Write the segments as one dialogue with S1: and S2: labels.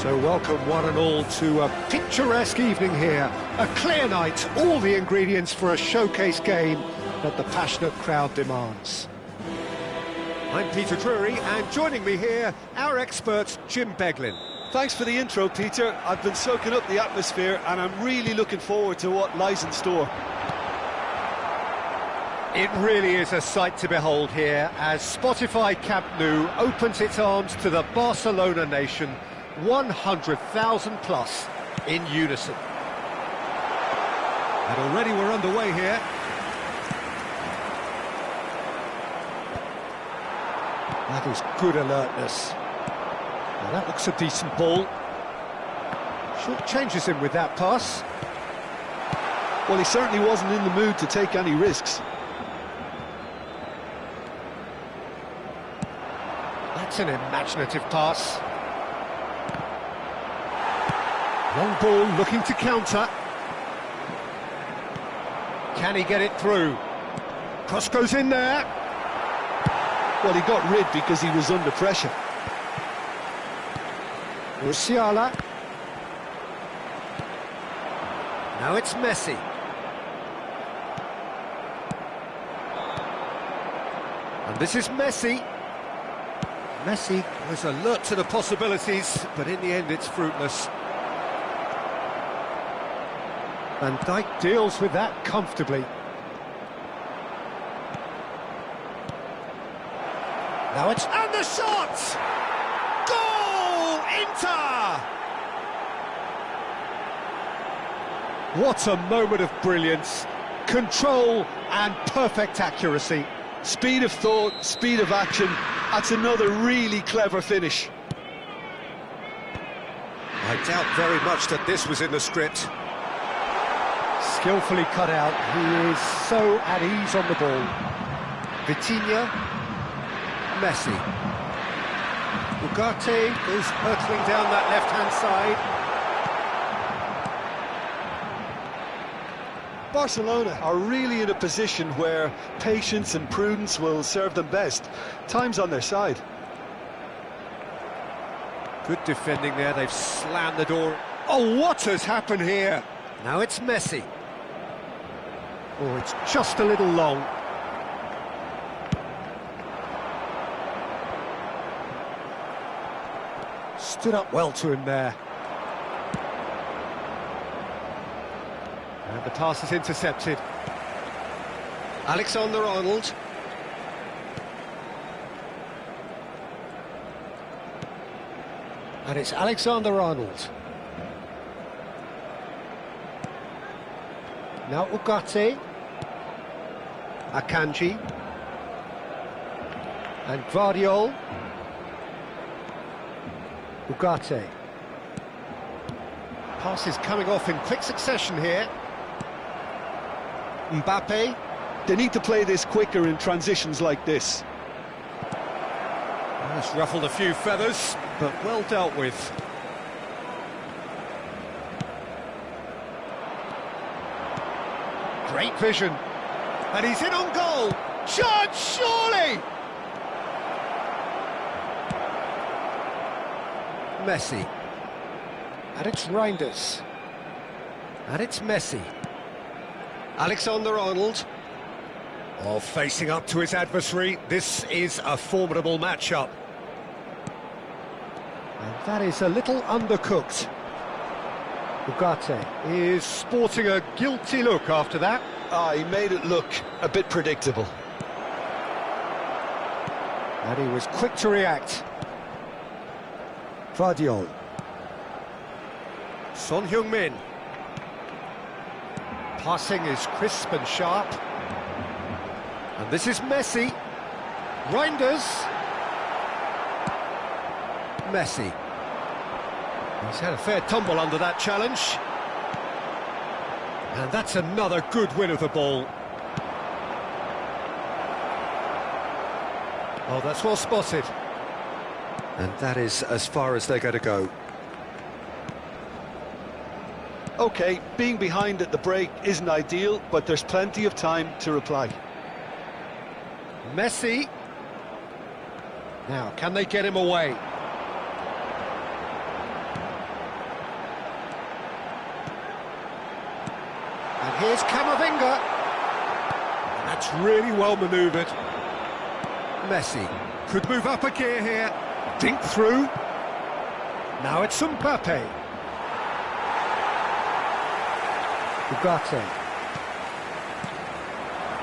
S1: So welcome one and all to a picturesque evening here. A clear night, all the ingredients for a showcase game that the passionate crowd demands. I'm Peter Drury, and joining me here, our expert Jim Beglin.
S2: Thanks for the intro, Peter. I've been soaking up the atmosphere and I'm really looking forward to what lies in store.
S1: It really is a sight to behold here as Spotify Camp Nou opens its arms to the Barcelona nation, 100,000 plus in unison. And already we're underway here. That is good alertness. Now that looks a decent ball. Short changes him with that pass.
S2: Well, he certainly wasn't in the mood to take any risks.
S1: That's an imaginative pass. Long ball looking to counter. Can he get it through? Cross goes in there.
S2: Well, he got rid because he was under pressure.
S1: Musiala. Now it's Messi. And this is Messi. Messi was alert to the possibilities, but in the end it's fruitless. Van Dijk deals with that comfortably. Now it's... And the shot! Goal! Inter! What a moment of brilliance. Control and perfect accuracy.
S2: Speed of thought, speed of action. That's another really clever finish.
S1: I doubt very much that this was in the script. Skillfully cut out. He is so at ease on the ball. Vitinha. Messi. Ugarte is hurtling down that left-hand side.
S2: Barcelona are really in a position where patience and prudence will serve them best. Time's on their side.
S1: Good defending there, they've slammed the door. Oh, what has happened here? Now it's Messi. Oh, it's just a little long. Stood up well to him there. And the pass is intercepted. Alexander-Arnold. And it's Alexander-Arnold. Now Ugarte. Akanji. And Guardiola. Ugarte. Pass is coming off in quick succession here. Mbappe.
S2: They need to play this quicker in transitions like this.
S1: Well, it's ruffled a few feathers, but well dealt with. Great vision. And he's in on goal. Judge, surely! Messi. And it's Reinders. And it's Messi. Alexander-Arnold. Oh, facing up to his adversary. This is a formidable matchup. And that is a little undercooked. Ugarte is sporting a guilty look after that.
S2: He made it look a bit predictable.
S1: And he was quick to react. Guardiola. Son Heung-min. Passing is crisp and sharp. And this is Messi. Reinders. Messi. He's had a fair tumble under that challenge. And that's another good win of the ball. Oh, that's well spotted. And that is as far as they're going to go.
S2: OK, being behind at the break isn't ideal, but there's plenty of time to reply.
S1: Messi. Now, can they get him away? here's Camavinga. That's really well manoeuvred. Messi could move up a gear here. Dink through. Now it's Mbappe. Ugarte.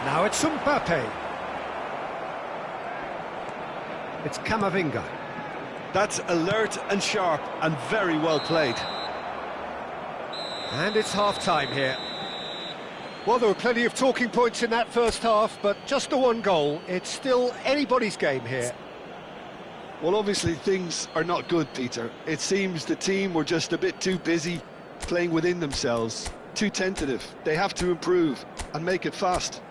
S1: Now it's Mbappe. It's Camavinga.
S2: That's alert and sharp and very well played.
S1: And it's half-time here. Well, there were plenty of talking points in that first half, but just the one goal. It's still anybody's game here.
S2: Well, obviously things are not good, Peter. It seems the team were just a bit too busy playing within themselves, too tentative. They have to improve and make it fast.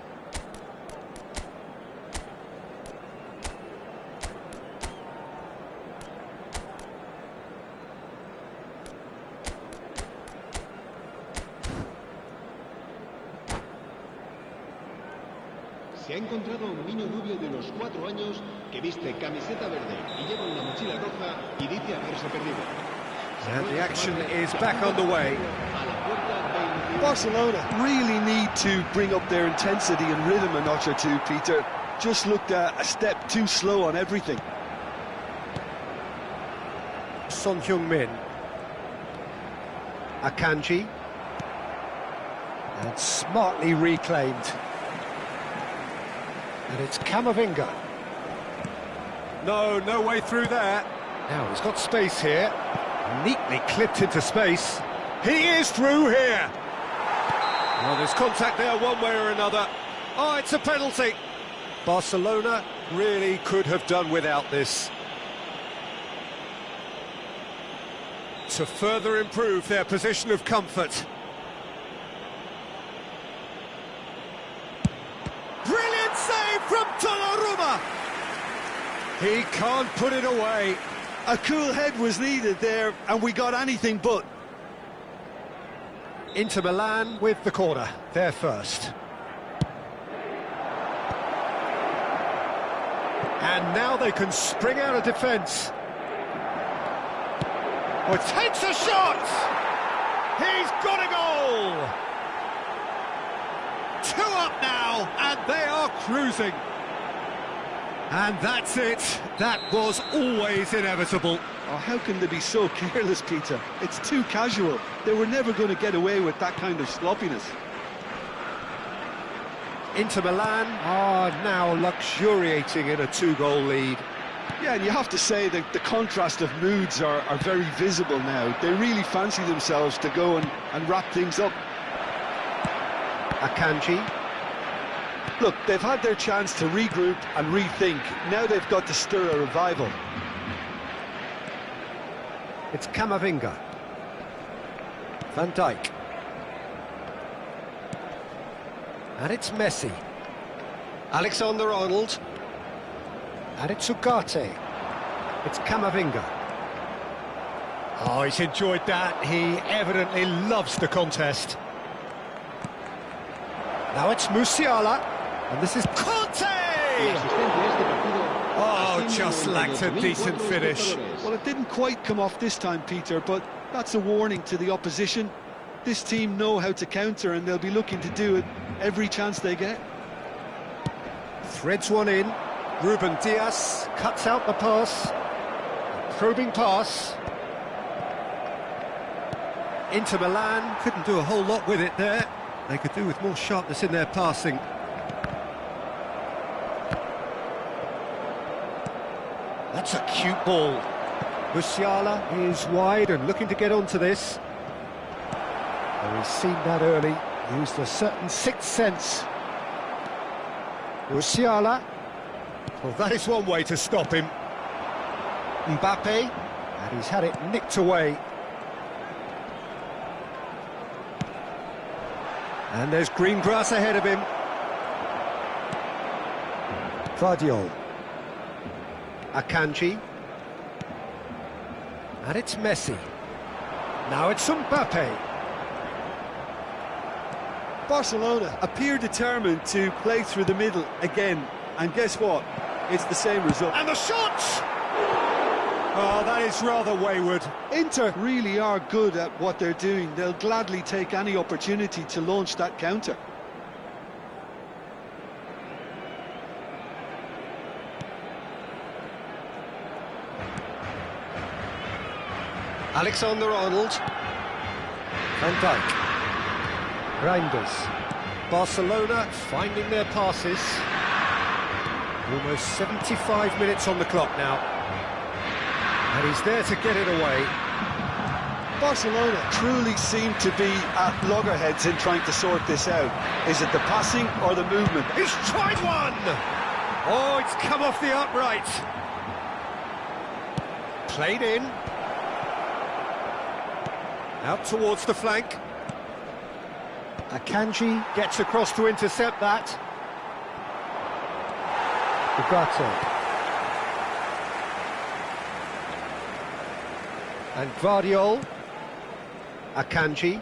S3: Se ha encontrado a un niño rubio de unos 4 años que viste camiseta verde y lleva una mochila roja y dice haberse perdido.
S1: And the action is back underway.
S2: Barcelona really need to bring up their intensity and rhythm a notch or two, Peter. Just looked a step too slow on everything.
S1: Son Heung-min. Akanji. And smartly reclaimed. And it's Camavinga. No way through there. Now he's got space here. Neatly clipped into space. He is through here. Well, there's contact there one way or another. Oh, it's a penalty. Barcelona really could have done without this. To further improve their position of comfort. Brilliant save from Donnarumma! He can't put it away.
S2: A cool head was needed there, and we got anything but.
S1: Inter Milan with the corner, they're first. And now they can spring out of defence. Oh, takes a shot! He's got a goal! 2 up now, and they are cruising. And that's it. That was always inevitable.
S2: Oh, how can they be so careless, Peter? It's too casual. They were never going to get away with that kind of sloppiness.
S1: Inter Milan are now luxuriating in a 2-goal lead.
S2: Yeah, and you have to say that the contrast of moods are very visible now. They really fancy themselves to go and wrap things up.
S1: Akanji.
S2: Look, they've had their chance to regroup and rethink. Now they've got to stir a revival.
S1: It's Camavinga. Van Dijk. And it's Messi. Alexander-Arnold. And it's Ugarte. It's Camavinga. Oh, he's enjoyed that. He evidently loves the contest. Now it's Musiala. And this is Conte! Oh, just lacked a decent finish.
S2: Well, it didn't quite come off this time, Peter, but that's a warning to the opposition. This team know how to counter, and they'll be looking to do it every chance they get.
S1: Threads one in. Ruben Dias cuts out the pass. A probing pass. Inter Milan couldn't do a whole lot with it there. They could do with more sharpness in their passing. That's a cute ball. Musiala is wide and looking to get onto this. Well, he's seen that early. Used a certain sixth sense. Musiala. Well, that is one way to stop him. Mbappe. And he's had it nicked away. And there's green grass ahead of him. Vardiol. Akanji. And it's Messi. Now it's Mbappe.
S2: Barcelona appear determined to play through the middle again. And guess what? It's the same result.
S1: And the shot! Oh, that is rather wayward.
S2: Inter really are good at what they're doing. They'll gladly take any opportunity to launch that counter.
S1: Alexander-Arnold. Van Dijk. Reinders. Barcelona finding their passes. Almost 75 minutes on the clock now. And he's there to get it away.
S2: Barcelona truly seem to be at loggerheads in trying to sort this out. Is it the passing or the movement?
S1: He's tried one! Oh, it's come off the upright. Played in. Out towards the flank. Akanji gets across to intercept that. Ugarte. And Guardiol. Akanji.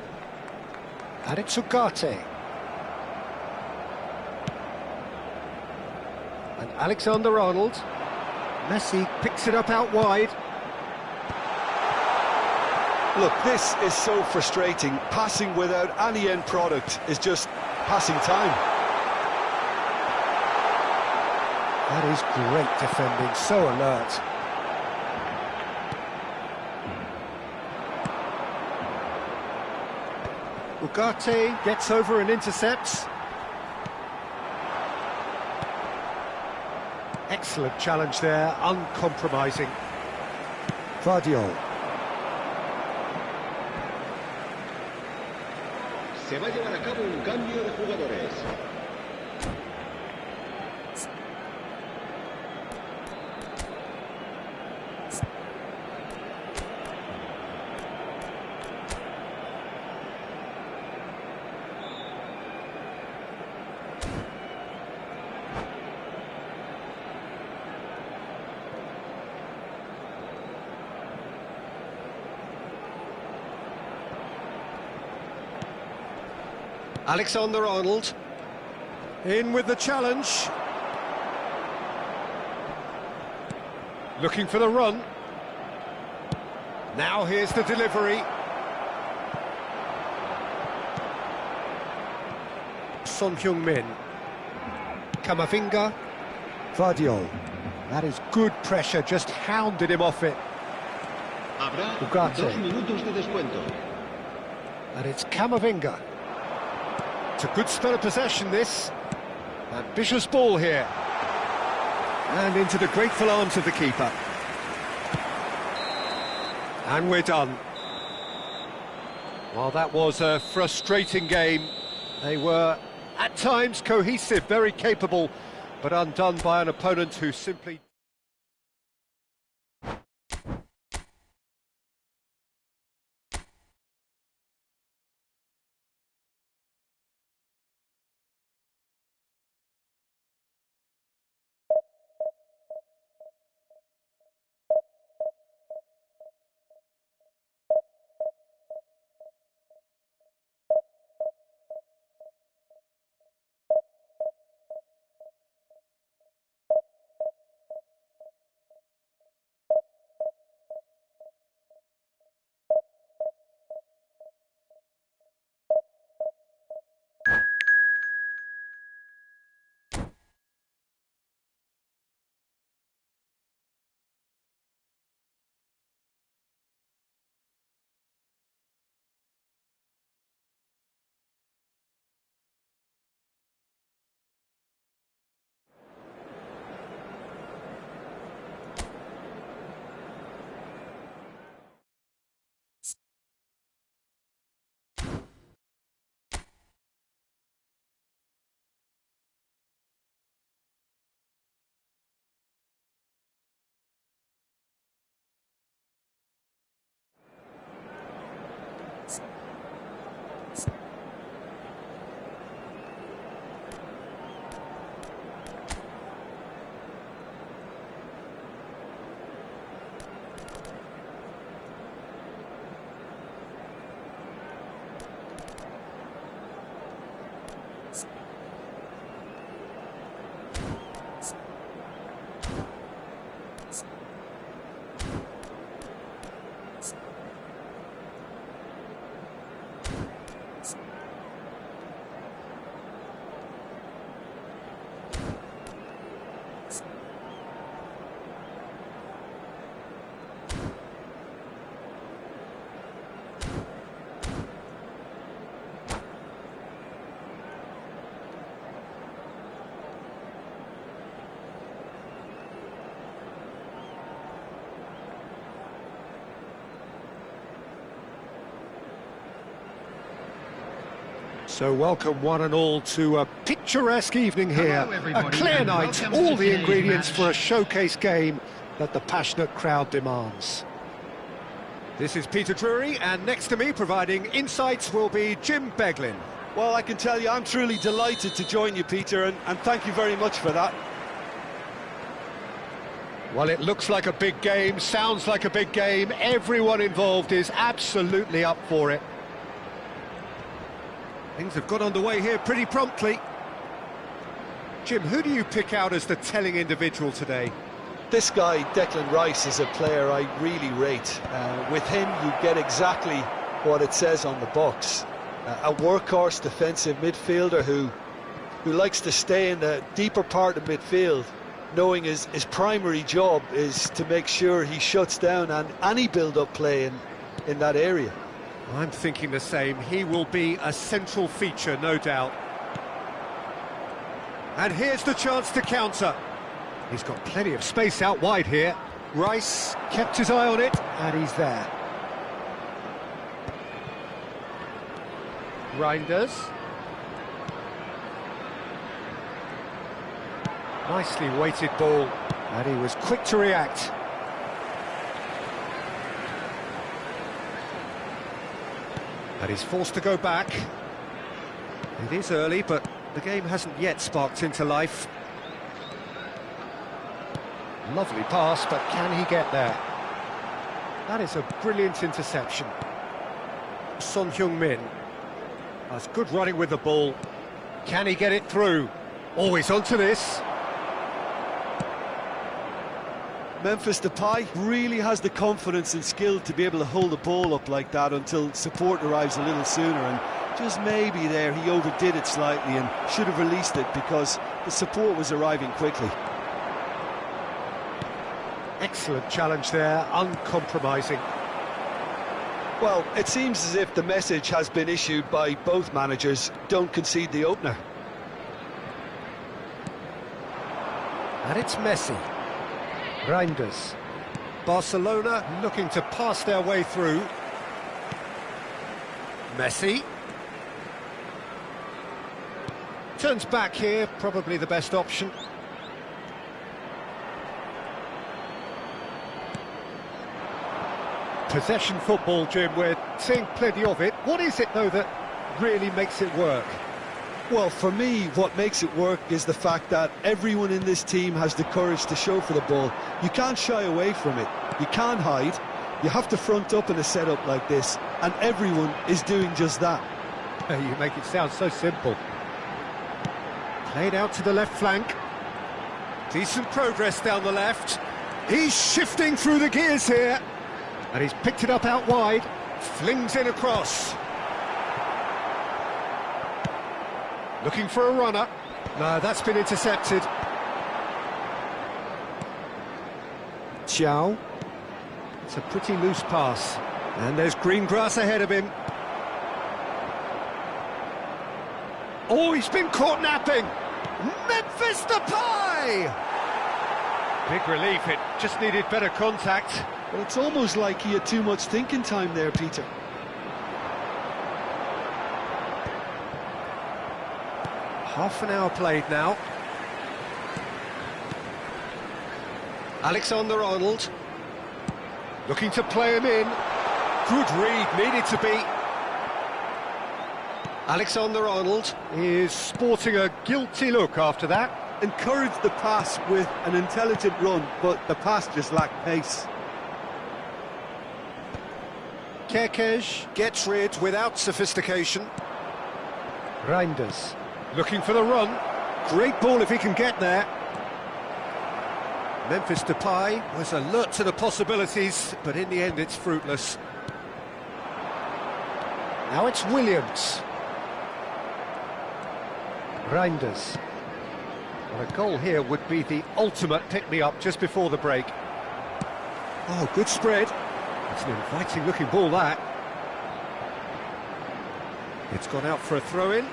S1: And it's Ugarte. And Alexander-Arnold. Messi picks it up out wide.
S2: Look, this is so frustrating. Passing without any end product is just passing time.
S1: That is great defending, so alert. Ugarte gets over and intercepts. Excellent challenge there, uncompromising. Guardiol.
S3: Se va a llevar a cabo un cambio de jugadores.
S1: Alexander-Arnold. In with the challenge. Looking for the run. Now here's the delivery. Son Heung-min. Camavinga. Guardiol. That is good pressure, just hounded him off it.
S3: Habrá
S1: Ugarte.
S3: 2 minutos de descuento.
S1: And it's Camavinga. It's a good spell of possession, this. Ambitious ball here. And into the grateful arms of the keeper. And we're done. Well, that was a frustrating game. They were, at times, cohesive, very capable, but undone by an opponent who simply... So welcome one and all to a picturesque evening here.
S3: Hello,
S1: A
S3: everybody,
S1: clear
S3: and
S1: night,
S3: welcome
S1: all
S3: to
S1: the
S3: today's
S1: ingredients
S3: match.
S1: for a showcase game that the passionate crowd demands. This is Peter Drury, and next to me providing insights will be Jim Beglin.
S2: Well, I can tell you I'm truly delighted to join you, Peter, and thank you very much for that.
S1: Well, it looks like a big game, sounds like a big game. Everyone involved is absolutely up for it. Things have got underway here pretty promptly. Jim, who do you pick out as the telling individual today?
S2: This guy, Declan Rice, is a player I really rate. With him, you get exactly what it says on the box. A workhorse defensive midfielder who likes to stay in the deeper part of midfield, knowing his primary job is to make sure he shuts down any build-up play in that area.
S1: I'm thinking the same. He will be a central feature, no doubt. And here's the chance to counter. He's got plenty of space out wide here. Rice kept his eye on it, and he's there. Reinders. Nicely weighted ball, and he was quick to react. And he's forced to go back. It is early, but the game hasn't yet sparked into life. Lovely pass, but can he get there? That is a brilliant interception. Son Heung-min has good running with the ball. Can he get it through? Always onto this.
S2: Memphis Depay really has the confidence and skill to be able to hold the ball up like that until support arrives a little sooner, and just maybe there he overdid it slightly and should have released it because the support was arriving quickly.
S1: Excellent challenge there, uncompromising.
S2: Well, it seems as if the message has been issued by both managers: don't concede the opener.
S1: And it's Messi. Reinders. Barcelona looking to pass their way through. Messi. Turns back here, probably the best option. Possession football, Jim, we're seeing plenty of it. What is it, though, that really makes it work?
S2: Well, for me, what makes it work is the fact that everyone in this team has the courage to show for the ball. You can't shy away from it. You can't hide. You have to front up in a setup like this, and everyone is doing just that.
S1: You make it sound so simple. Played out to the left flank. Decent progress down the left. He's shifting through the gears here. And he's picked it up out wide. Flings in across. Looking for a runner. No, that's been intercepted. Chow. It's a pretty loose pass. And there's green grass ahead of him. Oh, he's been caught napping. Memphis Depay! Big relief, it just needed better contact.
S2: Well, it's almost like he had too much thinking time there, Peter.
S1: Half an hour played now. Alexander-Arnold looking to play him in. Good read, needed to be. Alexander-Arnold is sporting a guilty look after that.
S2: Encouraged the pass with an intelligent run, but the pass just lacked pace.
S1: Kerkez gets rid without sophistication. Reinders looking for the run. Great ball if he can get there. Memphis Depay was alert to the possibilities, but in the end it's fruitless. Now it's Williams. Reinders. Well, a goal here would be the ultimate pick-me-up just before the break. Oh, good spread. It's an inviting looking ball, that. It's gone out for a throw-in.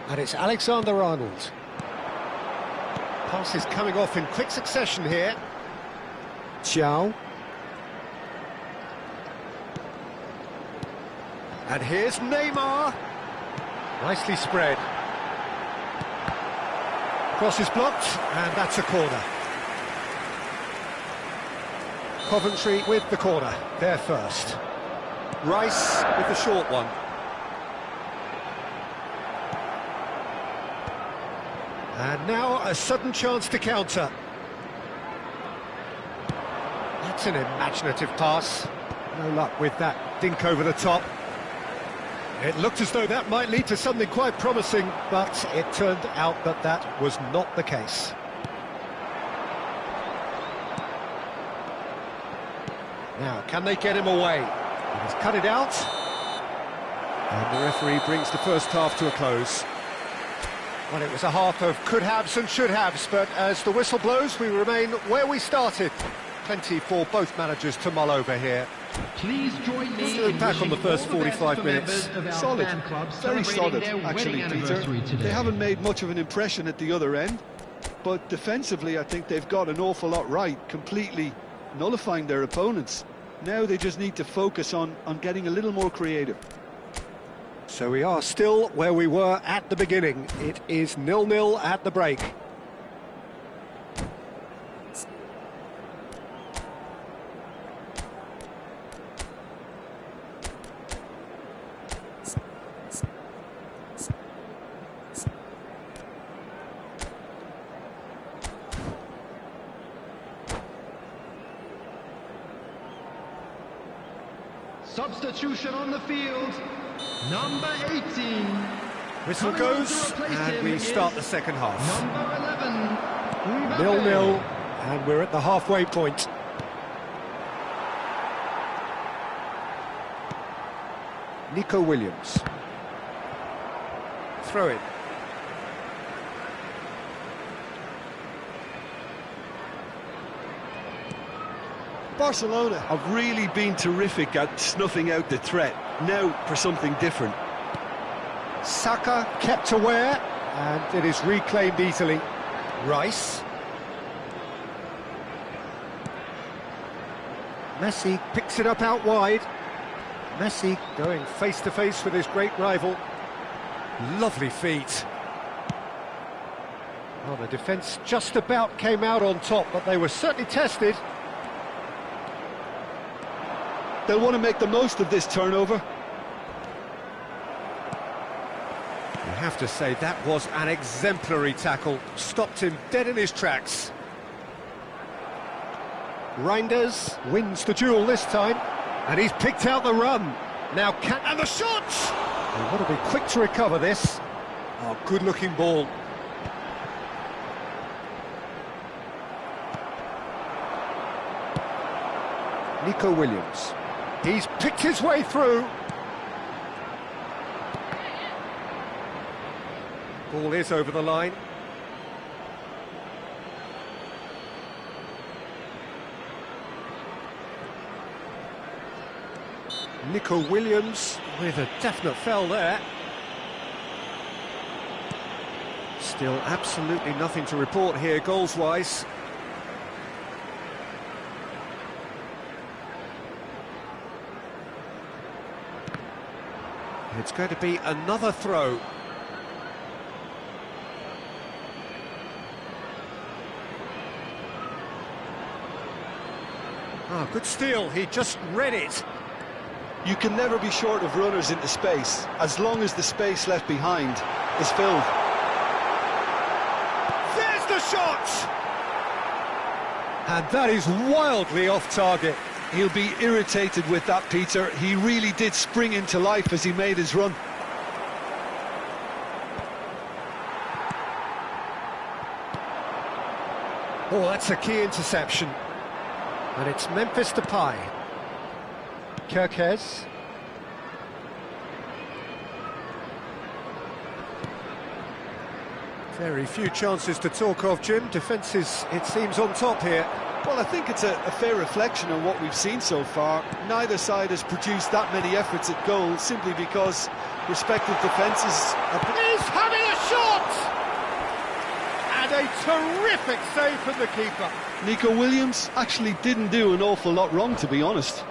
S1: And it's Alexander-Arnold. Passes coming off in quick succession here. Chow. And here's Neymar. Nicely spread. Cross is blocked, and that's a corner. Coventry with the corner, there first. Rice with the short one. And now a sudden chance to counter. That's an imaginative pass. No luck with that dink over the top. It looked as though that might lead to something quite promising, but it turned out that that was not the case. Now, can they get him away? He's cut it out. And the referee brings the first half to a close. Well, it was a half of could-haves and should-haves, but as the whistle blows, we remain where we started. Plenty for both managers to mull over here.
S3: Please join me.
S1: Still back on the first 45 minutes.
S2: Solid, very solid, actually, Peter. They haven't made much of an impression at the other end, but defensively, I think they've got an awful lot right, completely nullifying their opponents. Now they just need to focus on getting a little more creative.
S1: So we are still where we were at the beginning. It is 0-0 at the break.
S3: Substitution on the field, number 18.
S1: Whistle goes, and we start the second half.
S3: Number 11.
S1: 0-0, and we're at the halfway point. Nico Williams. Throw it.
S2: Barcelona have really been terrific at snuffing out the threat. Now for something different.
S1: Saka kept aware, and it is reclaimed easily. Rice. Messi picks it up out wide. Messi going face-to-face with his great rival. Lovely feet. Well, the defence just about came out on top, but they were certainly tested.
S2: They'll want to make the most of this turnover.
S1: You have to say that was an exemplary tackle. Stopped him dead in his tracks. Reinders wins the duel this time, and he's picked out the run. Now and the shot! They've got to be quick to recover this. Oh, good-looking ball. Nico Williams. He's picked his way through. Ball is over the line. Nico Williams with a definite foul there. Still absolutely nothing to report here goals-wise. It's going to be another throw. Oh, good steal, he just read it.
S2: You can never be short of runners into space, as long as the space left behind is filled.
S1: There's the shot! And that is wildly off target.
S2: He'll be irritated with that, Peter. He really did spring into life as he made his run.
S1: Oh, that's a key interception. And it's Memphis Depay. Kirkes. Very few chances to talk of, Jim. Defence is, it seems, on top here.
S2: Well, I think it's a fair reflection on what we've seen so far. Neither side has produced that many efforts at goal, simply because respective defences have...
S1: He's having a shot! And a terrific save from the keeper.
S2: Nico Williams actually didn't do an awful lot wrong, to be honest.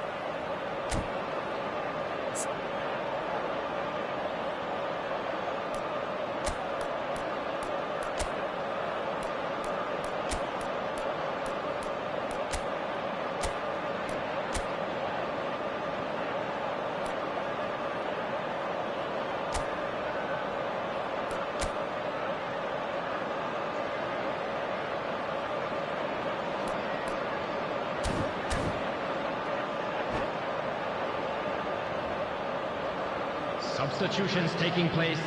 S4: Substitutions taking place.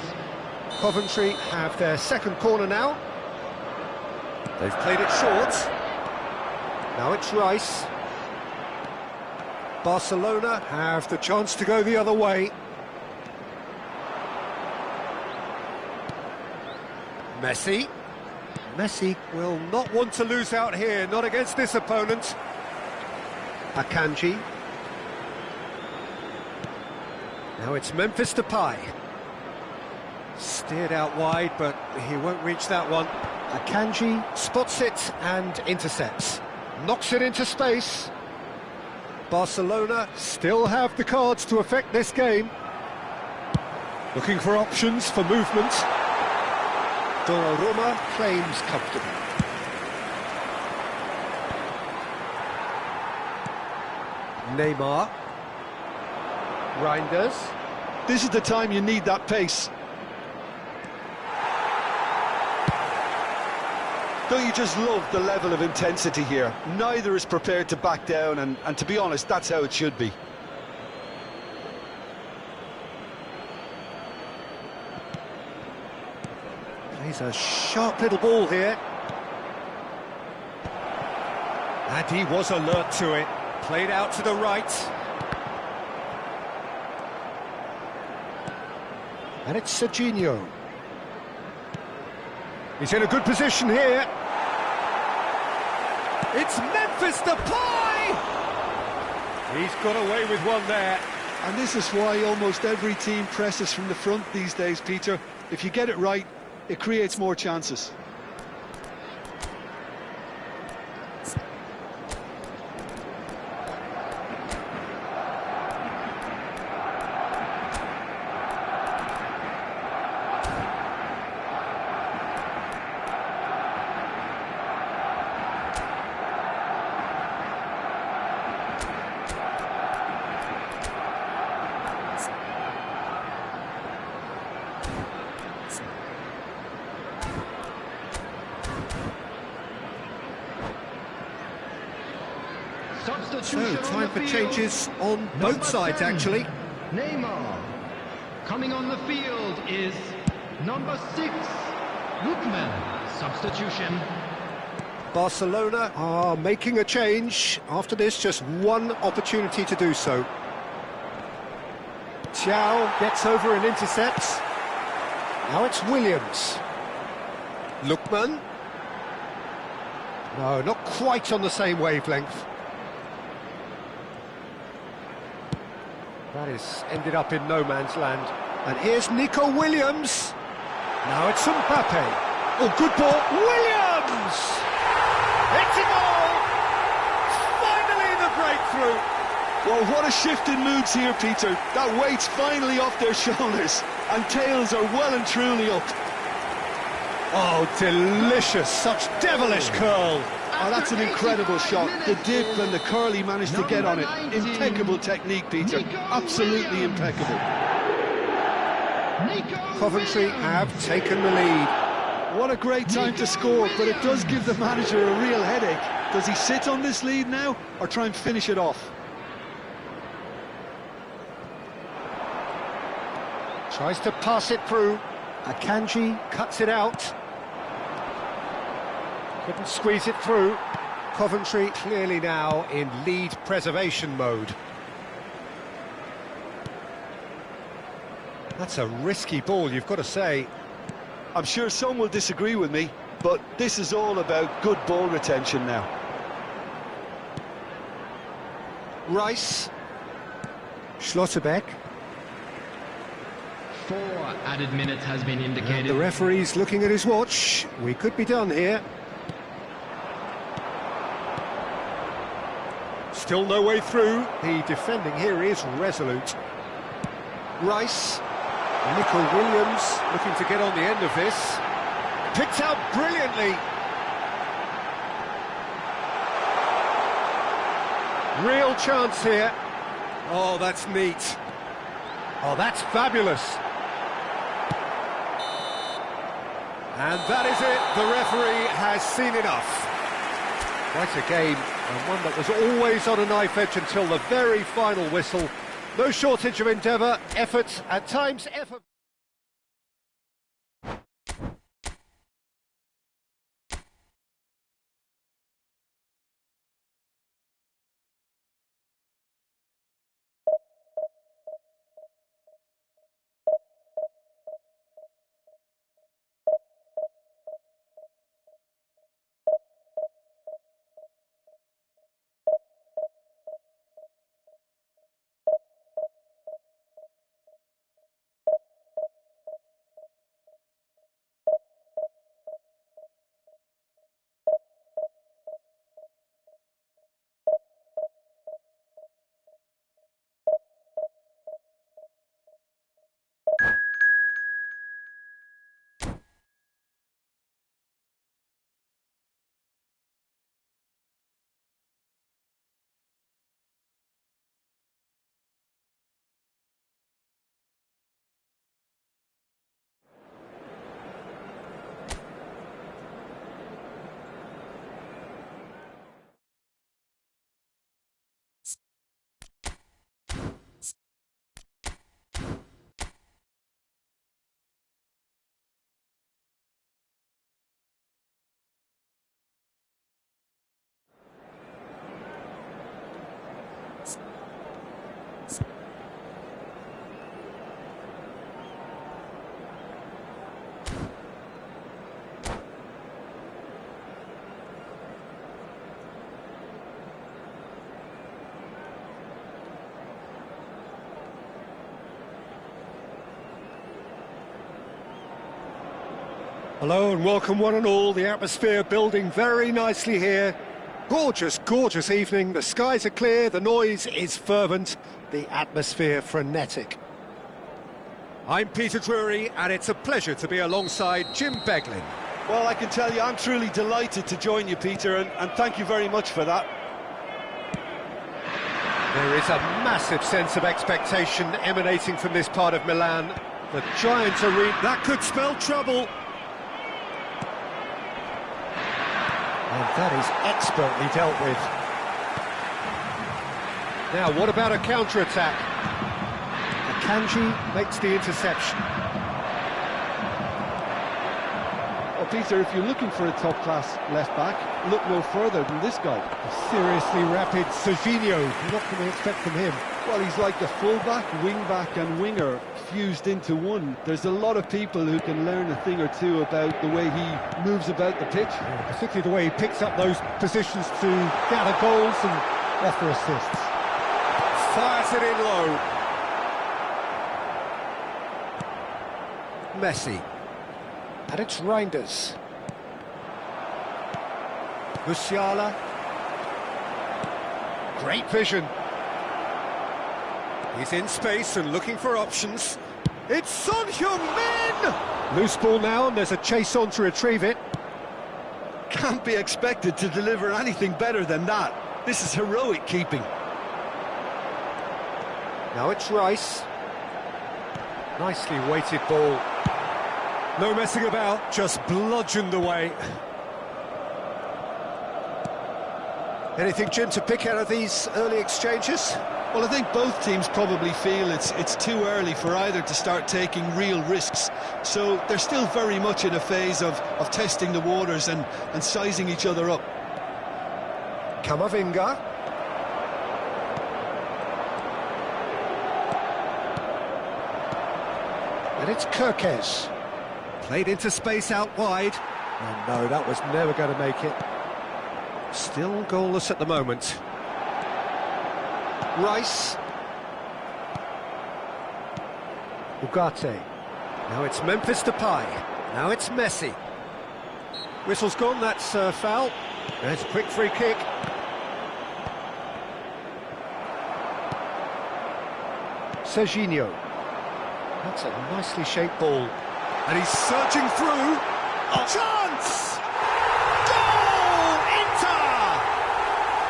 S1: Coventry have their second corner now. They've played it short. Now it's Rice. Barcelona have the chance to go the other way. Messi. Messi will not want to lose out here, not against this opponent. Akanji. Now it's Memphis Depay. Steered out wide, but he won't reach that one. Akanji spots it and intercepts. Knocks it into space. Barcelona still have the cards to affect this game. Looking for options for movement. Donnarumma claims comfortably. Neymar. Reinders.
S2: This is the time you need that pace. Don't you just love the level of intensity here? Neither is prepared to back down, and to be honest, that's how it should be.
S1: Plays a sharp little ball here. And he was alert to it. Played out to the right. And it's Serginho. He's in a good position here. It's Memphis Depay! He's got away with one there.
S2: And this is why almost every team presses from the front these days, Peter. If you get it right, it creates more chances.
S1: So, time for changes on both sides, actually.
S4: Neymar. Coming on the field is number 6, Lookman. Substitution.
S1: Barcelona are making a change. After this, just one opportunity to do so. Thiaw gets over and intercepts. Now it's Williams. Lookman. No, not quite on the same wavelength. That is ended up in no man's land. And here's Nico Williams. Now it's Mbappe. Oh, good ball. Williams! It's a goal! Finally the breakthrough.
S2: Well, what a shift in moods here, Peter. That weight's finally off their shoulders, and tails are well and truly up.
S1: Oh, delicious. Such devilish curl.
S2: Oh, that's an incredible shot. The dip and the curl he managed to get on it. Impeccable technique, Peter. Absolutely impeccable.
S1: Coventry have taken the lead.
S2: What a great time to score, but it does give the manager a real headache. Does he sit on this lead now, or try and finish it off?
S1: Tries to pass it through. Akanji cuts it out. Couldn't squeeze it through. Coventry clearly now in lead preservation mode. That's a risky ball, you've got to say.
S2: I'm sure some will disagree with me, but this is all about good ball retention now.
S1: Rice. Schlotterbeck.
S4: 4 added minutes has been indicated.
S1: And the referee's looking at his watch. We could be done here. Still no way through. The defending here is resolute. Rice. Nico Williams looking to get on the end of this. Picked out brilliantly. Real chance here. Oh, that's neat. Oh, that's fabulous. And that is it. The referee has seen enough. Quite a game, and one that was always on a knife edge until the very final whistle. No shortage of endeavour, effort, at times effort. Hello and welcome one and all, the atmosphere building very nicely here. Gorgeous, gorgeous evening, the skies are clear, the noise is fervent, the atmosphere frenetic. I'm Peter Drury and it's a pleasure to be alongside Jim Beglin.
S2: Well, I can tell you, I'm truly delighted to join you, Peter, and thank you very much for that.
S1: There is a massive sense of expectation emanating from this part of Milan. The giant arena, that could spell trouble. And that is expertly dealt with. Now, what about a counter-attack? Akanji makes the interception.
S5: Well, Peter, if you're looking for a top-class left-back, look no further than this guy.
S1: A seriously rapid Serginho. What can we expect from him?
S5: Well, he's like a full-back, wing-back and winger fused into one. There's a lot of people who can learn a thing or two about the way he moves about the pitch.
S1: Yeah, particularly the way he picks up those positions to gather goals and offer assists. Fires it in low. Messi. And it's Reinders. Musiala. Great vision. He's in space and looking for options. It's Son Heung-min! Loose ball now, and there's a chase on to retrieve it.
S2: Can't be expected to deliver anything better than that. This is heroic keeping.
S1: Now it's Rice. Nicely weighted ball. No messing about, just bludgeoned away. Anything, Jim, to pick out of these early exchanges?
S2: Well, I think both teams probably feel it's too early for either to start taking real risks. So they're still very much in a phase of testing the waters and sizing each other up.
S1: Camavinga. And it's Kirkes. Played into space out wide. Oh no, that was never going to make it. Still goalless at the moment. Rice. Ugarte. Now it's Memphis Depay. Now it's Messi. Whistle's gone, that's foul. There's a quick free kick. Serginho. That's a nicely shaped ball. And he's surging through. A chance! Goal! Inter!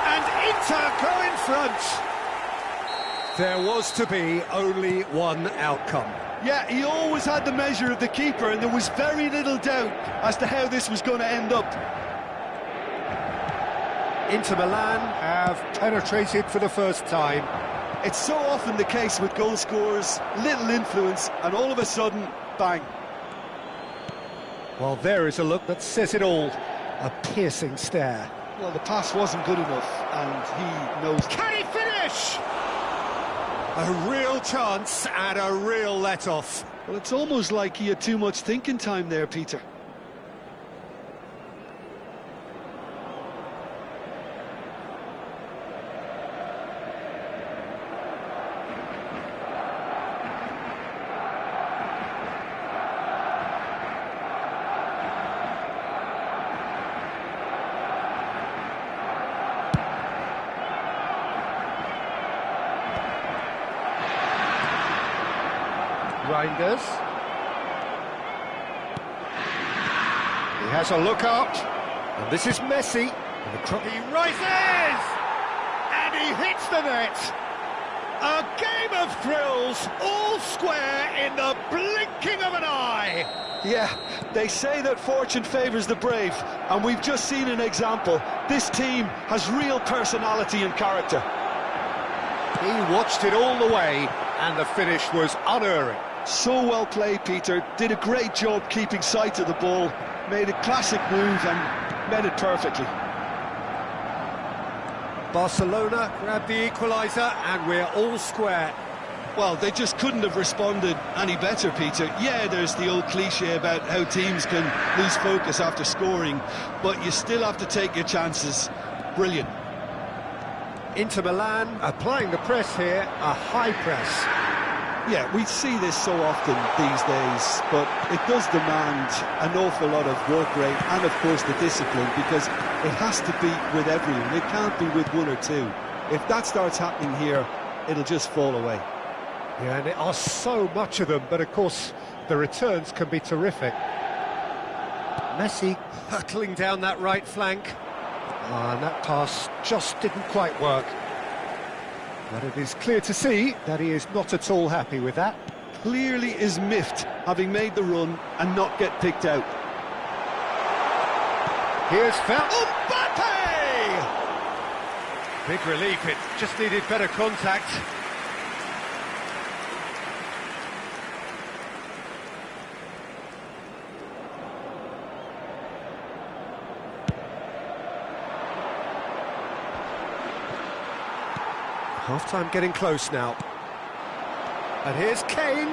S1: And Inter go in front. There was to be only one outcome.
S2: Yeah, he always had the measure of the keeper, and there was very little doubt as to how this was going to end up.
S1: Inter Milan have penetrated for the first time.
S5: It's so often the case with goal scorers, little influence, and all of a sudden, bang.
S1: Well, there is a look that says it all. A piercing stare.
S5: Well, the pass wasn't good enough, and he knows...
S1: Can he finish? A real chance and a real let-off.
S5: Well, it's almost like he had too much thinking time there, Peter.
S1: Reinders. He has a look up, and this is Messi. And he rises, and he hits the net. A game of thrills, all square in the blinking of an eye.
S5: Yeah, they say that fortune favours the brave, and we've just seen an example. This team has real personality and character.
S1: He watched it all the way, and the finish was unerring.
S5: So well played, Peter. Did a great job keeping sight of the ball, made a classic move and met it perfectly.
S1: Barcelona grabbed the equaliser, and we're all square.
S5: Well, they just couldn't have responded any better, Peter. Yeah, there's the old cliche about how teams can lose focus after scoring, but you still have to take your chances. Brilliant.
S1: Inter Milan applying the press here, a high press.
S5: Yeah, we see this so often these days, but it does demand an awful lot of work rate and, of course, the discipline, because it has to be with everyone. It can't be with one or two. If that starts happening here, it'll just fall away.
S1: Yeah, and there are so much of them, but, of course, the returns can be terrific. Messi hurtling down that right flank. And that pass just didn't quite work. But it is clear to see that he is not at all happy with that.
S5: Clearly is miffed, having made the run and not get picked out.
S1: Here's Mbappe! Big relief, it just needed better contact. Half-time getting close now. And here's Kane.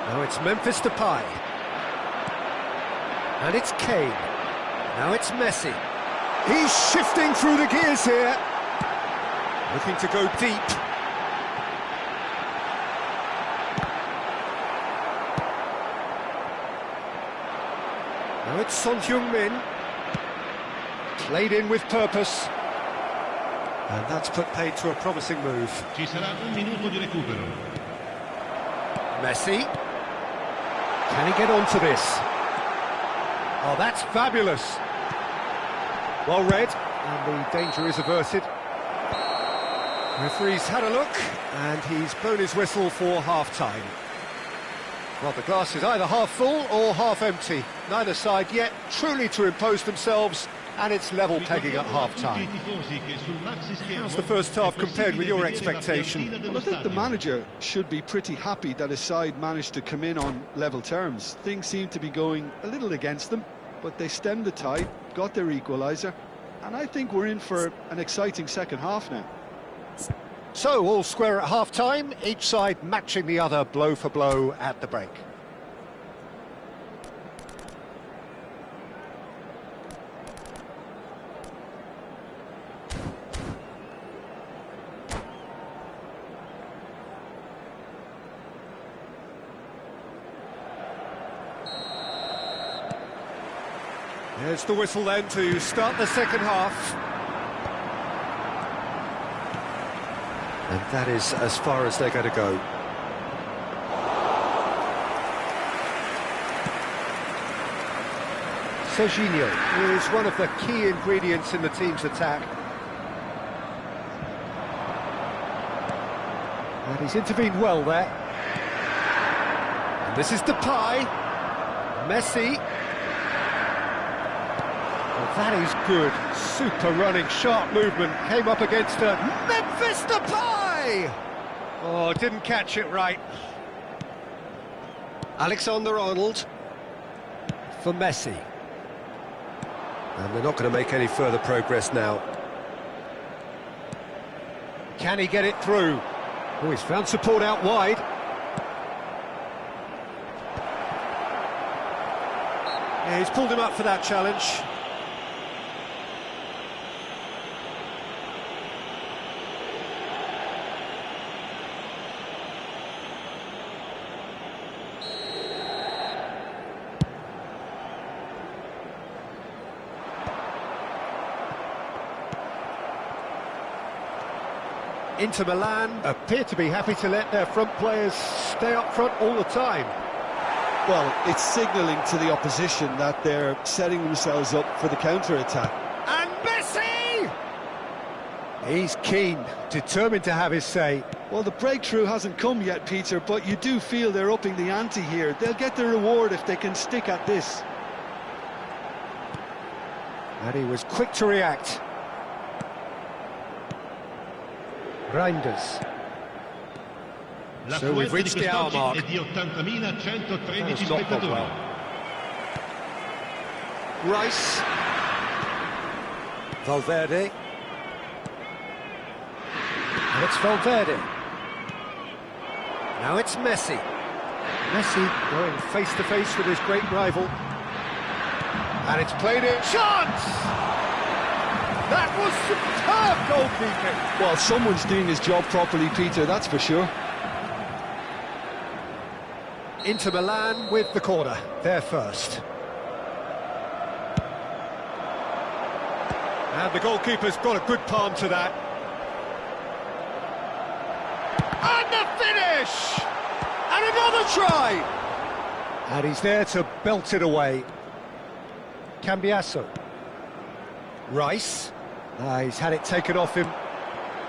S1: Now it's Memphis Depay. And it's Kane. Now it's Messi. He's shifting through the gears here. Looking to go deep. Now it's Son Heung-min. Played in with purpose. And that's put paid to a promising move.
S3: Ci sarà un minuto di recupero.
S1: Messi. Can he get onto this? Oh, that's fabulous. Well read, and the danger is averted. Referee's had a look, and he's blown his whistle for half-time. Well, the glass is either half full or half empty. Neither side yet truly to impose themselves, and it's level pegging at half-time. How's the first half compared with your expectation?
S5: Well, I think the manager should be pretty happy that his side managed to come in on level terms. Things seem to be going a little against them, but they stemmed the tide, got their equaliser, and I think we're in for an exciting second half now.
S1: So, all square at half-time, each side matching the other blow for blow at the break. There's the whistle then to start the second half. And that is as far as they're going to go. Serginho is one of the key ingredients in the team's attack. And he's intervened well there. And this is Depay. Messi. That is good. Super running, sharp movement. Came up against a Memphis Depay! Oh, didn't catch it right. Alexander-Arnold for Messi. And they're not going to make any further progress now. Can he get it through? Oh, he's found support out wide. Yeah, he's pulled him up for that challenge. Inter Milan appear to be happy to let their front players stay up front all the time.
S5: Well, it's signalling to the opposition that they're setting themselves up for the counter-attack.
S1: And Messi! He's keen, determined to have his say.
S5: Well, the breakthrough hasn't come yet, Peter, but you do feel they're upping the ante here. They'll get the reward if they can stick at this.
S1: And he was quick to react. Reinders. So we've reached the hour mark. That's not gone well. Rice. Valverde. And it's Valverde. Now it's Messi. Messi going face-to-face with his great rival. And it's played in. Chance! That was superb goalkeeping.
S5: Well, someone's doing his job properly, Peter, that's for sure.
S1: Inter Milan with the corner, they're first. And the goalkeeper's got a good palm to that. And the finish! And another try! And he's there to belt it away. Cambiasso. Rice. He's had it taken off him.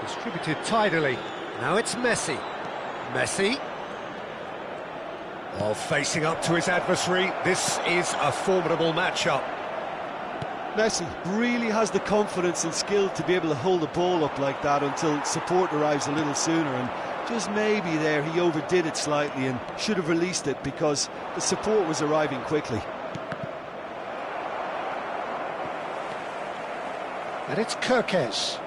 S1: Distributed tidily. Now it's Messi. Messi. While facing up to his adversary, this is a formidable matchup.
S5: Messi really has the confidence and skill to be able to hold the ball up like that until support arrives a little sooner, and just maybe there he overdid it slightly and should have released it because the support was arriving quickly.
S1: And it's Kirkes.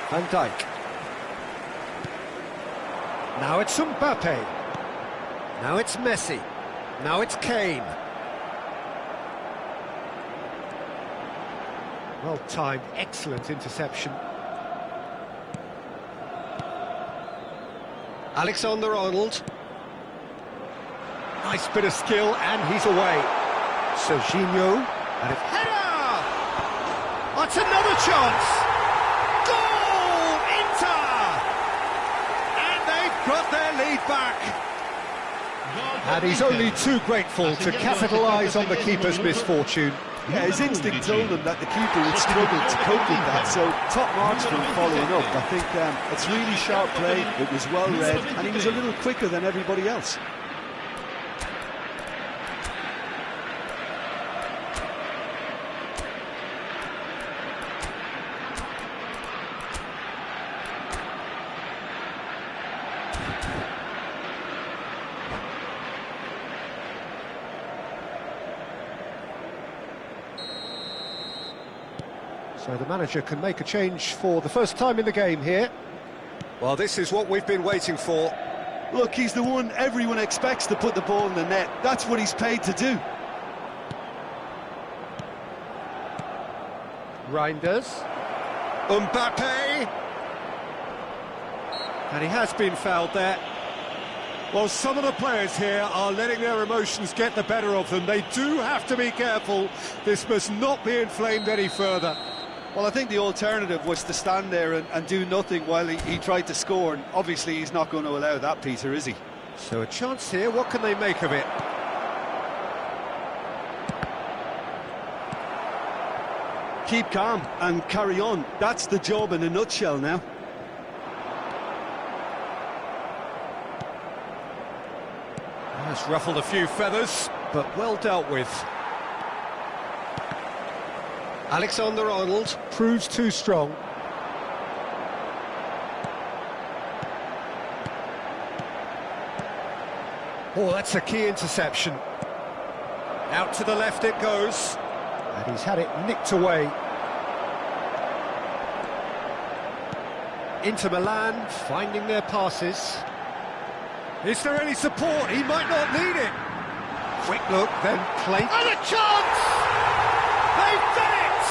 S1: Van Dijk. Now it's Mbappe. Now it's Messi. Now it's Kane. Well timed, excellent interception. Alexander-Arnold. Nice bit of skill, and he's away. Serginho, and it's header! That's another chance! Goal! Inter! And they've got their lead back. And he's only too grateful to capitalise on the keeper's misfortune.
S5: Yeah, his instinct told him that the keeper would struggle to cope with that, so top marks from following up. I think it's really sharp play, it was well read, and he was a little quicker than everybody else.
S1: So the manager can make a change for the first time in the game here. Well, this is what we've been waiting for.
S5: Look, he's the one everyone expects to put the ball in the net. That's what he's paid to do.
S1: Reinders. Mbappe. And he has been fouled there. Well, some of the players here are letting their emotions get the better of them. They do have to be careful. This must not be inflamed any further.
S5: Well, I think the alternative was to stand there and do nothing while he tried to score, and obviously he's not going to allow that, Peter, is he?
S1: So a chance here, what can they make of it?
S5: Keep calm and carry on. That's the job in a nutshell now.
S1: Has ruffled a few feathers, but well dealt with. Alexander-Arnold proves too strong. Oh, that's a key interception. Out to the left it goes. And he's had it nicked away. Inter Milan finding their passes. Is there any support? He might not need it. Quick look, then play. And a chance! They've done it!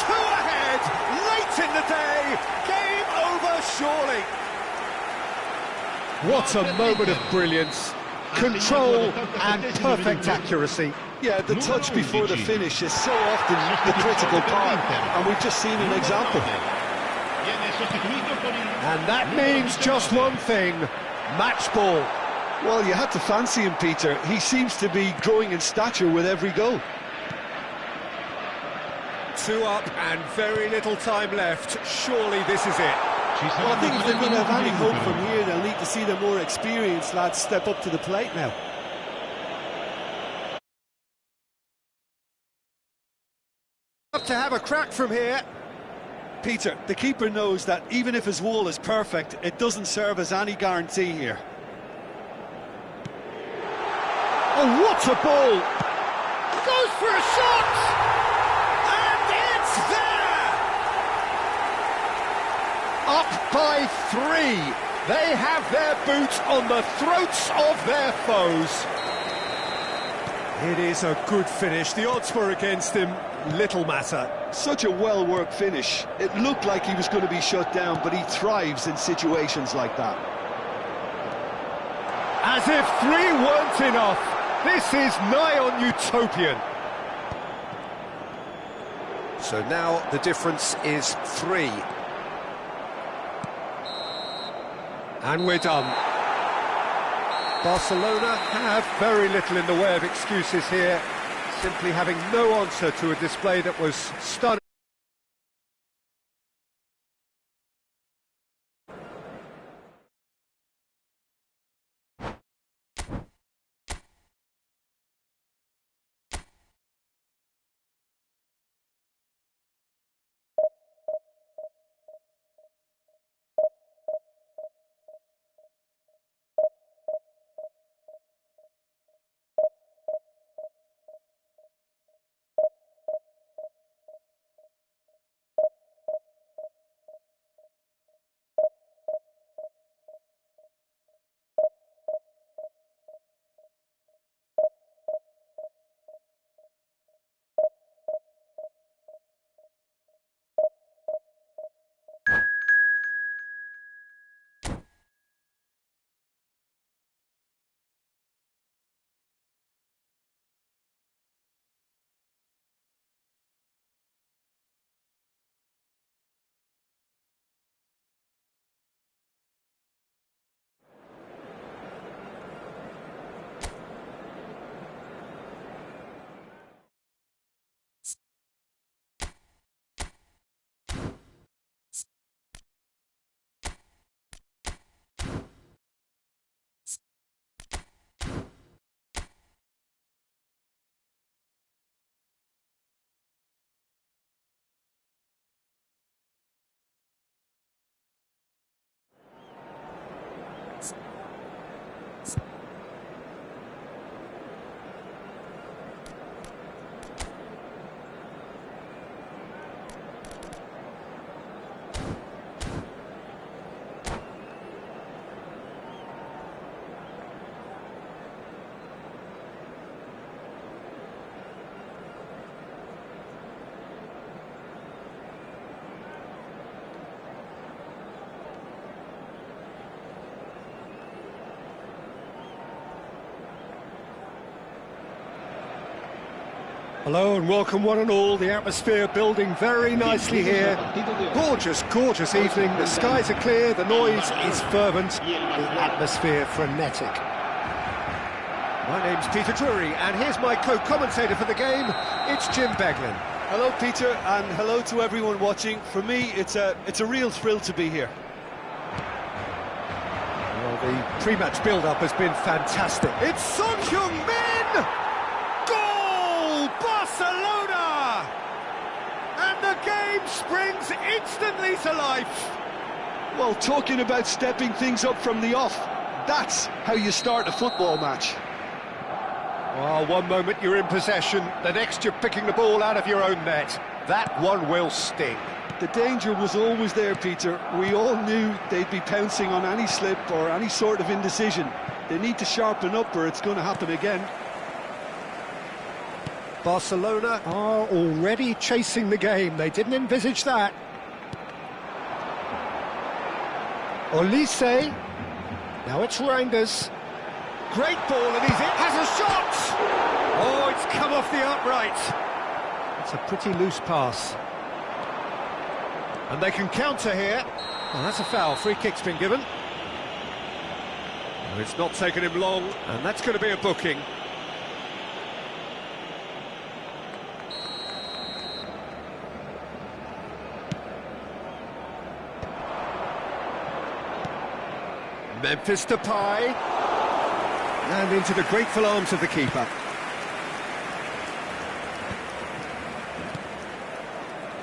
S1: 2 ahead, late in the day. Game over, surely. What a moment of brilliance. Control and perfect accuracy.
S2: Yeah, the touch before the finish is so often the critical part, and we've just seen an example.
S1: And that means just one thing, match ball.
S2: Well, you had to fancy him, Peter. He seems to be growing in stature with every goal.
S1: 2 up and very little time left. Surely this is it.
S5: Well, I think if they're going to have any hope from here, they'll need to see the more experienced lads step up to the plate now.
S1: Up to have a crack from here.
S5: Peter, the keeper knows that even if his wall is perfect, it doesn't serve as any guarantee here.
S1: Oh, what a ball! Goes for a shot! And it's there! Up by 3. They have their boot on the throats of their foes. It is a good finish. The odds were against him. Little matter.
S2: Such a well-worked finish. It looked like he was going to be shut down, but he thrives in situations like that.
S1: As if 3 weren't enough. This is nigh on utopian. So now the difference is 3. And we're done. Barcelona have very little in the way of excuses here, simply having no answer to a display that was stunning. Hello and welcome one and all. The atmosphere building very nicely here. Gorgeous, gorgeous evening. The skies are clear, the noise is fervent, the atmosphere frenetic. My name's Peter Drury and here's my co-commentator for the game. It's Jim Beglin.
S5: Hello, Peter, and hello to everyone watching. For me, it's a real thrill to be here.
S1: Well, The pre-match build-up has been fantastic. It's Son Heung-min! Goal! Barcelona! And the game springs instantly to life.
S5: Well, talking about stepping things up from the off, that's how you start a football match.
S1: Well, one moment you're in possession, the next you're picking the ball out of your own net. That one will sting.
S5: The danger was always there, Peter. We all knew they'd be pouncing on any slip or any sort of indecision. They need to sharpen up or it's going to happen again.
S1: Barcelona are already chasing the game. They didn't envisage that. Olise. Now it's Reinders. Great ball, and he's in. Has a shot! Oh, it's come off the upright. It's a pretty loose pass. And they can counter here. Well, that's a foul. Free kick's been given. Well, it's not taken him long, and that's going to be a booking. Memphis Depay. And into the grateful arms of the keeper.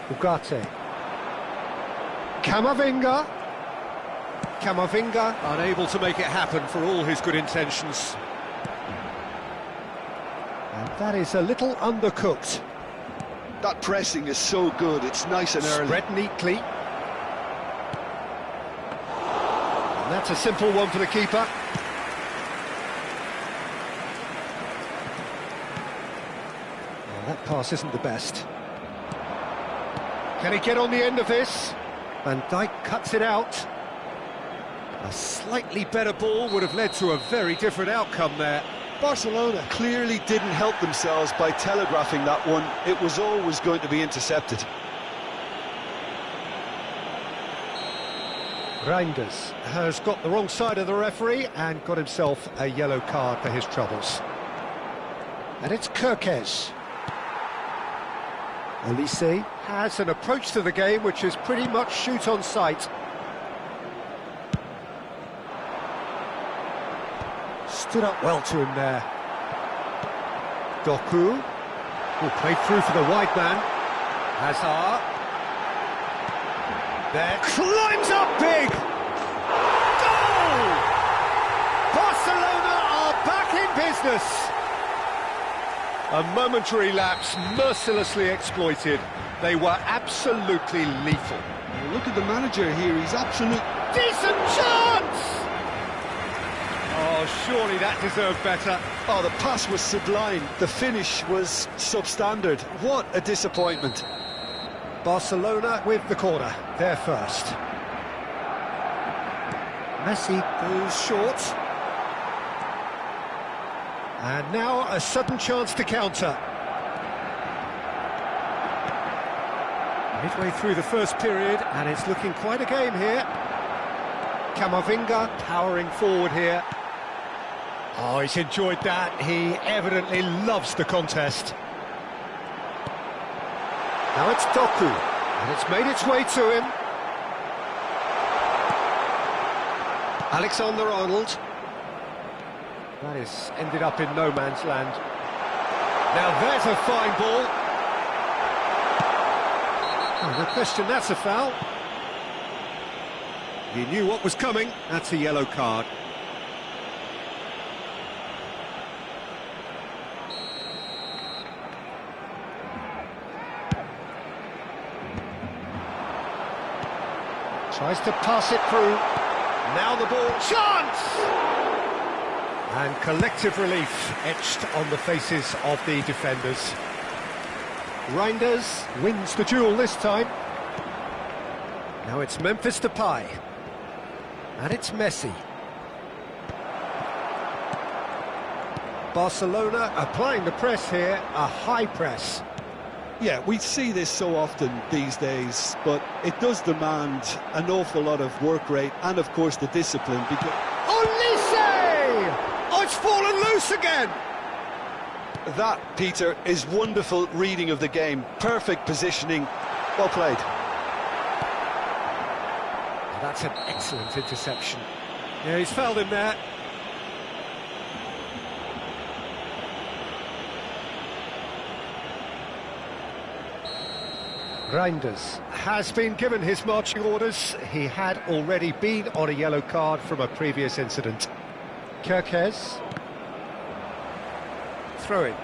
S1: Ugarte. Camavinga. Camavinga unable to make it happen for all his good intentions. And that is a little undercooked.
S5: That pressing is so good, it's nice and early.
S1: Spread neatly. And that's a simple one for the keeper. Well, that pass isn't the best. Can he get on the end of this? Van Dijk cuts it out. A slightly better ball would have led to a very different outcome there.
S5: Barcelona clearly didn't help themselves by telegraphing that one. It was always going to be intercepted.
S1: Reinders has got the wrong side of the referee and got himself a yellow card for his troubles. And it's Kirkes. Olise has an approach to the game which is pretty much shoot on sight. Stood up well to him there. Doku, who played through for the wide man. Hazard. There, climbs up big! Goal! Barcelona are back in business! A momentary lapse mercilessly exploited. They were absolutely lethal.
S5: Well, look at the manager here, he's absolute...
S1: Decent chance! Oh, surely that deserved better.
S5: Oh, the pass was sublime. The finish was substandard. What a disappointment.
S1: Barcelona with the corner. They're first. Messi goes short. And now a sudden chance to counter. Midway through the first period, and it's looking quite a game here. Camavinga powering forward here. Oh, he's enjoyed that. He evidently loves the contest. Now it's Doku, and it's made its way to him. Alexander-Arnold. That has ended up in no man's land. Now there's a fine ball. Oh, no question, that's a foul. He knew what was coming. That's a yellow card. Tries to pass it through. Now the ball. Chance! And collective relief etched on the faces of the defenders. Reinders wins the duel this time. Now it's Memphis Depay. And it's Messi. Barcelona applying the press here, a high press.
S5: Yeah, we see this so often these days, but it does demand an awful lot of work rate and, of course, the discipline. Because
S1: Olise! Oh, it's fallen loose again!
S5: that, Peter, is wonderful reading of the game. Perfect positioning. Well played.
S1: That's an excellent interception. Yeah, he's fouled him there. Reinders has been given his marching orders. He had already been on a yellow card from a previous incident. Kerkez. Throw in.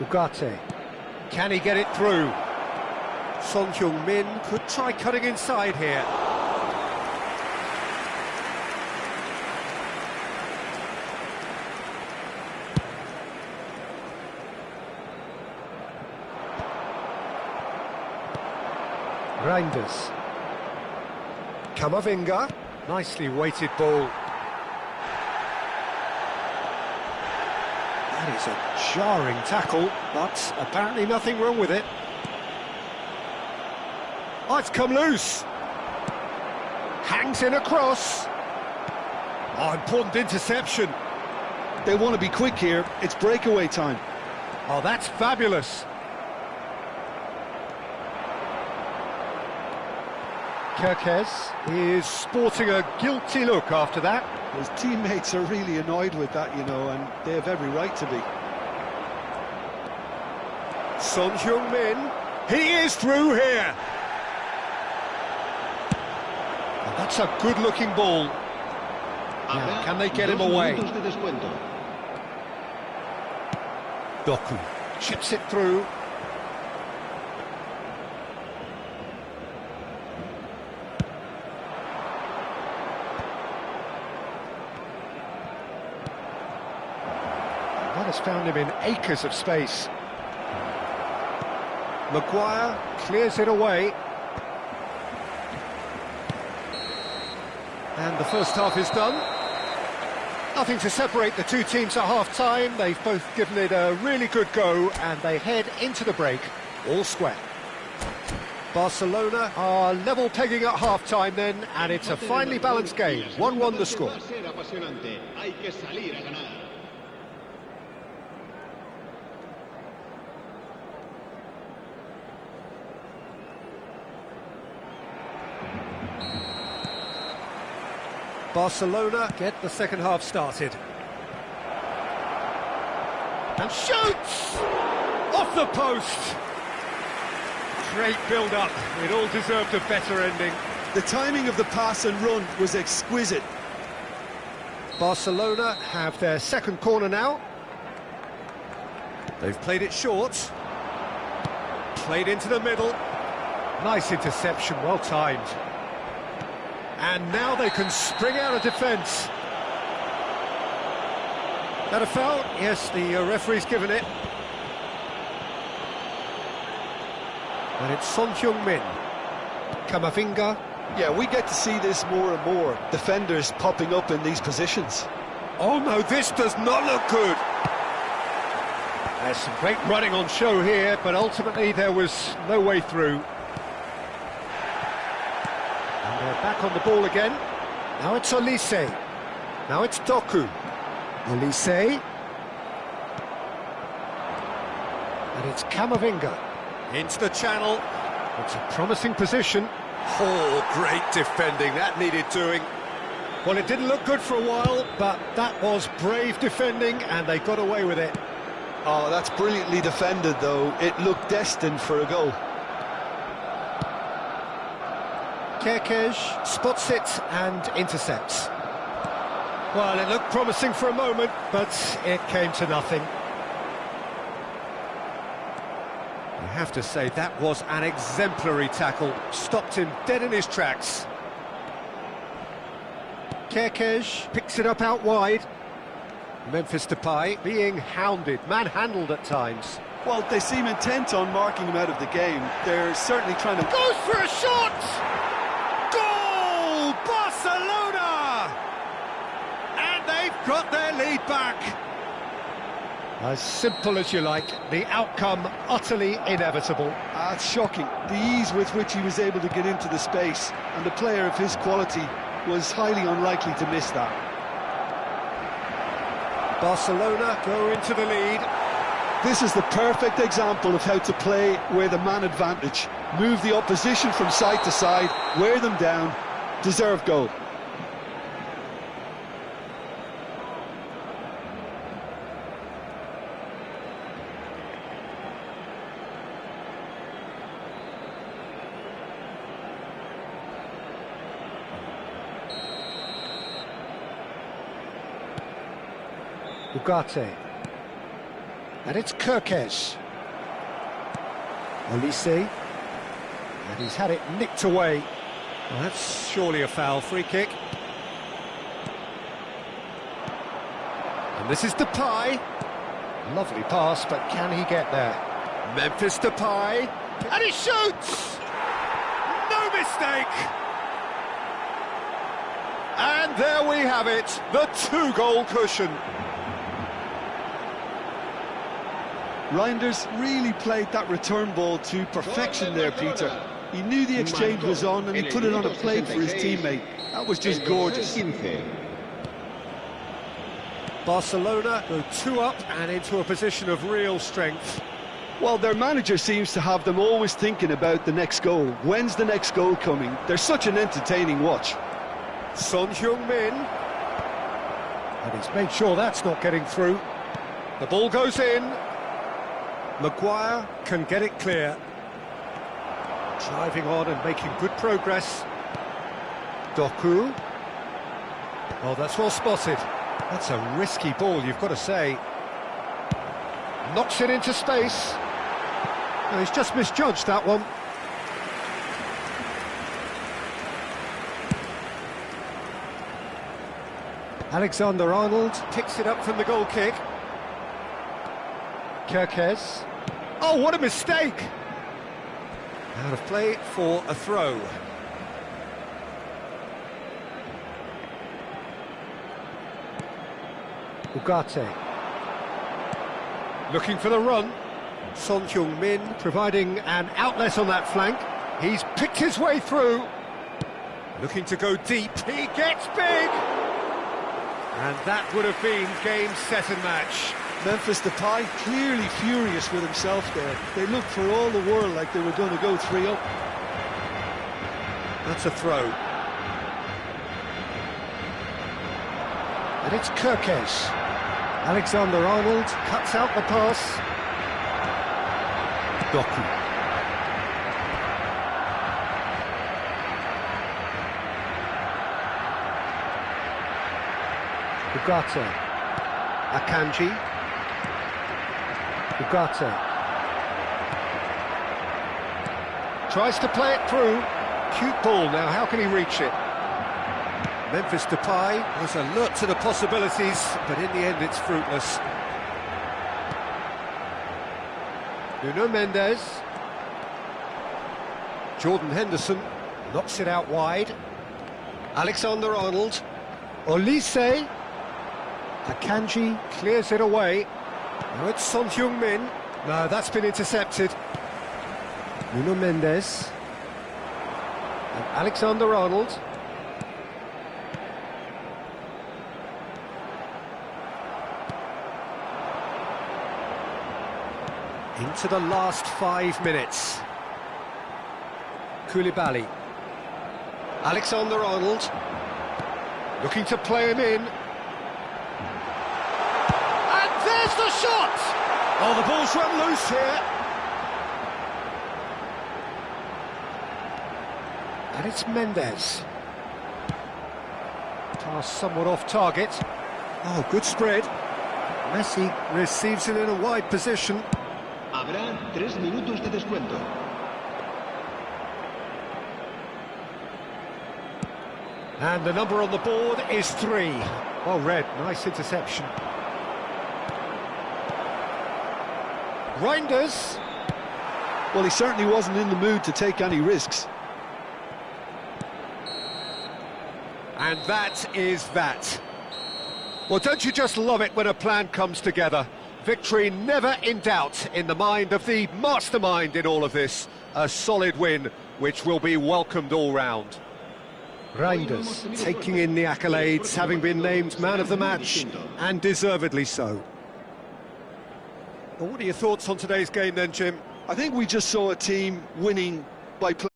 S1: Ugarte. Can he get it through? Son Heung-min could try cutting inside here. Reinders. Kamavinga. Nicely weighted ball. That is a jarring tackle, but apparently nothing wrong with it. Oh, it's come loose. Hangs in across. Oh, important interception.
S5: They want to be quick here. It's breakaway time.
S1: Oh, that's fabulous. Kerkez is sporting a guilty look after that.
S5: His teammates are really annoyed with that, you know, and they have every right to be.
S1: Son Heung-min, he is through here. Oh, that's a good-looking ball. Now, can they get him away? Doku chips it through. That has found him in acres of space. Maguire clears it away. And the first half is done. Nothing to separate the two teams at half-time. They've both given it a really good go, and they head into the break all square. Barcelona are level pegging at half-time then, and it's a finely balanced game. 1-1 the score. Barcelona get the second half started. And shoots! Off the post! Great build-up. It all deserved a better ending.
S5: The timing of the pass and run was exquisite.
S1: Barcelona have their second corner now. They've played it short. Played into the middle. Nice interception, well timed. And now they can spring out of defence. That a foul? Yes, the referee's given it. And it's Son Heung-min. Kamavinga.
S5: Yeah, we get to see this more and more. Defenders popping up in these positions.
S1: Oh no, this does not look good. There's some great running on show here, but ultimately there was no way through. And they're back on the ball again. Now it's Olise. Now it's Doku. Olise. And it's Kamavinga. Into the channel. It's a promising position. Oh, great defending. That needed doing. Well, it didn't look good for a while, but that was brave defending, and they got away with it.
S5: Oh, that's brilliantly defended, though. It looked destined for a goal.
S1: Kerkez spots it and intercepts. Well, it looked promising for a moment, but it came to nothing. You have to say that was an exemplary tackle. Stopped him dead in his tracks. Kerkez picks it up out wide. Memphis Depay being hounded, manhandled at times.
S5: Well, they seem intent on marking him out of the game. They're certainly trying to...
S1: Goes for a shot! Goal! Barcelona! And they've got their lead back. As simple as you like, the outcome utterly inevitable.
S5: It's shocking. The ease with which he was able to get into the space, and a player of his quality was highly unlikely to miss that.
S1: Barcelona go into the lead.
S5: This is the perfect example of how to play with a man advantage. Move the opposition from side to side, wear them down, deserved goal.
S1: Ugarte. And it's Kirkes. Olise. And he's had it nicked away. Well, that's surely a foul. Free kick. And this is Depay. Lovely pass, but can he get there? Memphis Depay. And he shoots! No mistake! And there we have it, the two-goal cushion.
S5: Reinders really played that return ball to perfection there, Peter. He knew the exchange was on and he put it on a plate for his teammate. That was just gorgeous.
S1: Barcelona go 2 up and into a position of real strength.
S5: Well, their manager seems to have them always thinking about the next goal. When's the next goal coming? They're such an entertaining watch.
S1: Son Heung-min. And he's made sure that's not getting through. The ball goes in. Maguire can get it clear. Driving on and making good progress. Doku. Oh, that's well spotted. That's a risky ball, you've got to say. Knocks it into space. No, he's just misjudged that one. Alexander-Arnold picks it up from the goal kick. Kirkes. Oh, what a mistake! Out of play for a throw. Ugarte. Looking for the run. Son Heung-min providing an outlet on that flank. He's picked his way through. Looking to go deep. He gets big! And that would have been game, set and match.
S5: Memphis Depay clearly furious with himself there. They looked for all the world like they were going to go 3 up.
S1: That's a throw. And it's Kirkes. Alexander-Arnold cuts out the pass. Doku. Ugarte. Akanji. Ugarte. Tries to play it through. Cute ball now, how can he reach it? Memphis Depay was alert to the possibilities, but in the end it's fruitless. Nuno Mendes. Jordan Henderson knocks it out wide. Alexander-Arnold. Olise. Akanji clears it away. Now it's Son Heung-min. No, that's been intercepted. Nuno Mendes. And Alexander-Arnold. Into the last 5 minutes. Koulibaly. Alexander-Arnold. Looking to play him in. And there's the shot! Oh, the ball's run loose here. And it's Mendes. Pass somewhat off target. Oh, good spread. Messi receives it in a wide position.
S3: Habrá 3 minutos de descuento.
S1: And the number on the board is 3. Well read, nice interception. Reinders.
S5: Well, he certainly wasn't in the mood to take any risks.
S1: And that is that. Well, don't you just love it when a plan comes together? Victory never in doubt in the mind of the mastermind in all of this. A solid win, which will be welcomed all round. Reinders taking in the accolades, having been named man of the match, and deservedly so. Well, what are your thoughts on today's game then, Jim?
S5: I think we just saw a team winning by